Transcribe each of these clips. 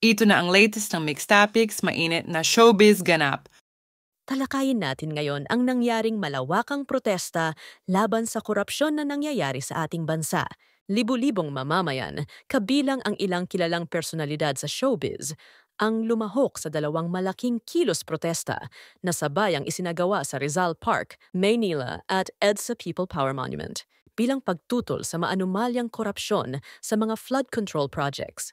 Ito na ang latest ng Mixed Topics, mainit na showbiz ganap. Talakayin natin ngayon ang nangyaring malawakang protesta laban sa korupsyon na nangyayari sa ating bansa. Libu-libong mamamayan, kabilang ang ilang kilalang personalidad sa showbiz, ang lumahok sa dalawang malaking kilos protesta na sabayang isinagawa sa Rizal Park, Maynila at EDSA People Power Monument bilang pagtutol sa maanumalyang korupsyon sa mga flood control projects.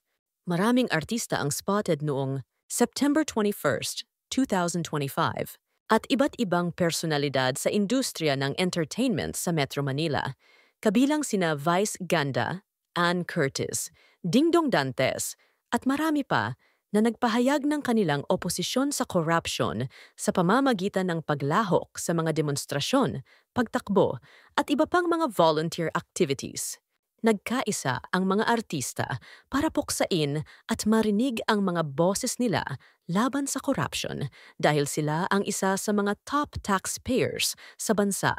Maraming artista ang spotted noong September 21st, 2025 at iba't ibang personalidad sa industriya ng entertainment sa Metro Manila, kabilang sina Vice Ganda, Ann Curtis, Dingdong Dantes, at marami pa na nagpahayag ng kanilang oposisyon sa corruption sa pamamagitan ng paglahok sa mga demonstrasyon, pagtakbo, at iba pang mga volunteer activities. Nagkaisa ang mga artista para puksain at marinig ang mga boses nila laban sa corruption dahil sila ang isa sa mga top taxpayers sa bansa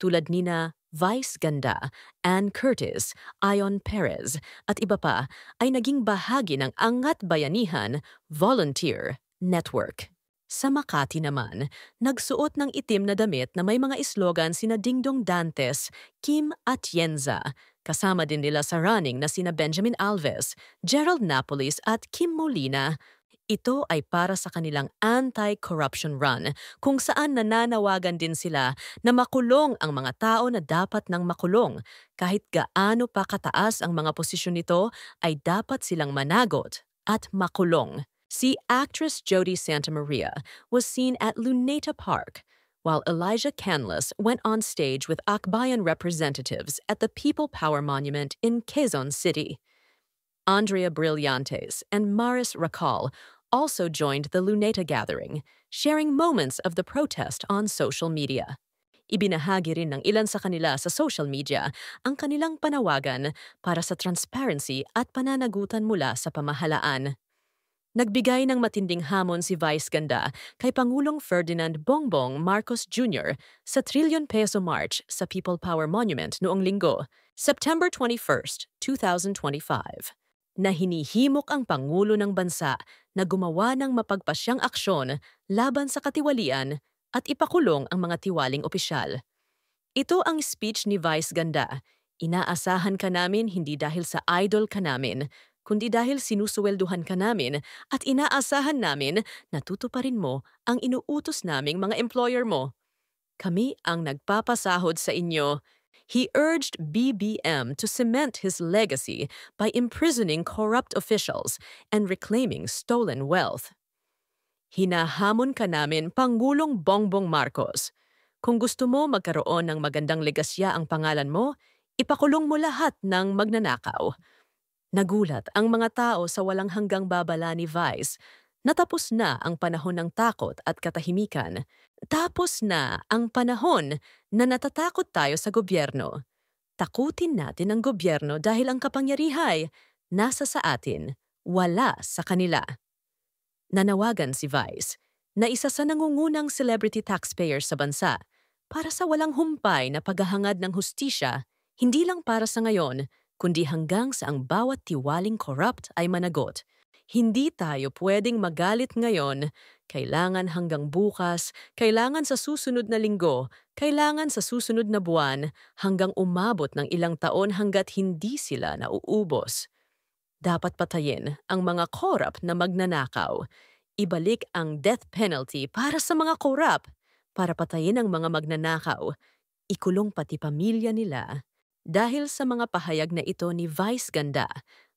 tulad nina Vice Ganda, Ann Curtis, Ion Perez at iba pa ay naging bahagi ng Angat Bayanihan Volunteer Network. Sa Makati naman, nagsuot ng itim na damit na may mga islogan sina Dingdong Dantes, Kim Atienza, kasama din nila sa running na sina Benjamin Alves, Gerald Napolis at Kim Molina. Ito ay para sa kanilang anti-corruption run kung saan nananawagan din sila na makulong ang mga tao na dapat nang makulong. Kahit gaano pa kataas ang mga posisyon nito ay dapat silang managot at makulong. Si actress Jody Santa Maria was seen at Luneta Park, while Elijah Canlas went on stage with Akbayan representatives at the People Power Monument in Quezon City. Andrea Brillantes and Maris Racal also joined the Luneta gathering, sharing moments of the protest on social media. Ibinahagi rin ng ilan sa kanila sa social media ang kanilang panawagan para sa transparency at pananagutan mula sa pamahalaan. Nagbigay ng matinding hamon si Vice Ganda kay Pangulong Ferdinand Bongbong Marcos Jr. sa trillion peso march sa People Power Monument noong linggo, September 21st, 2025, na hinihimok ang Pangulo ng Bansa na gumawa ng mapagpasyang aksyon laban sa katiwalian at ipakulong ang mga tiwaling opisyal. Ito ang speech ni Vice Ganda. Inaasahan ka namin hindi dahil sa idol ka namin, kundi dahil sinusuwelduhan ka namin at inaasahan namin na tutuparin mo ang inuutos naming mga employer mo. Kami ang nagpapasahod sa inyo. He urged BBM to cement his legacy by imprisoning corrupt officials and reclaiming stolen wealth. Hinahamon ka namin, Pangulong Bongbong Marcos. Kung gusto mo magkaroon ng magandang legasya ang pangalan mo, ipakulong mo lahat ng magnanakaw. Nagulat ang mga tao sa walang hanggang babala ni Vice. Natapos na ang panahon ng takot at katahimikan. Tapos na ang panahon na natatakot tayo sa gobyerno. Takutin natin ang gobyerno dahil ang kapangyarihan nasa sa atin, wala sa kanila. Nanawagan si Vice na isa sa nangungunang celebrity taxpayers sa bansa para sa walang humpay na paghahangad ng hustisya, hindi lang para sa ngayon, kundi hanggang sa ang bawat tiwaling corrupt ay managot. Hindi tayo pwedeng magalit ngayon, kailangan hanggang bukas, kailangan sa susunod na linggo, kailangan sa susunod na buwan, hanggang umabot ng ilang taon hanggat hindi sila nauubos. Dapat patayin ang mga corrupt na magnanakaw. Ibalik ang death penalty para sa mga corrupt, para patayin ang mga magnanakaw. Ikulong pati pamilya nila. Dahil sa mga pahayag na ito ni Vice Ganda,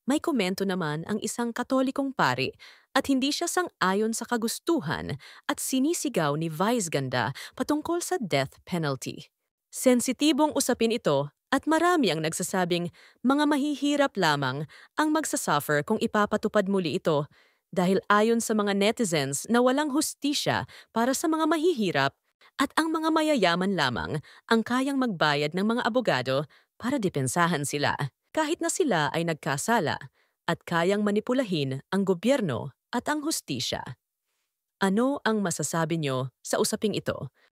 may komento naman ang isang Katolikong pari at hindi siya sang-ayon sa kagustuhan at sinisigaw ni Vice Ganda patungkol sa death penalty. Sensitibong usapin ito at marami ang nagsasabing mga mahihirap lamang ang magsasuffer kung ipapatupad muli ito dahil ayon sa mga netizens na walang hustisya para sa mga mahihirap at ang mga mayayaman lamang ang kayang magbayad ng mga abogado para depensahan sila, kahit na sila ay nagkasala at kayang manipulahin ang gobyerno at ang hustisya. Ano ang masasabi nyo sa usaping ito?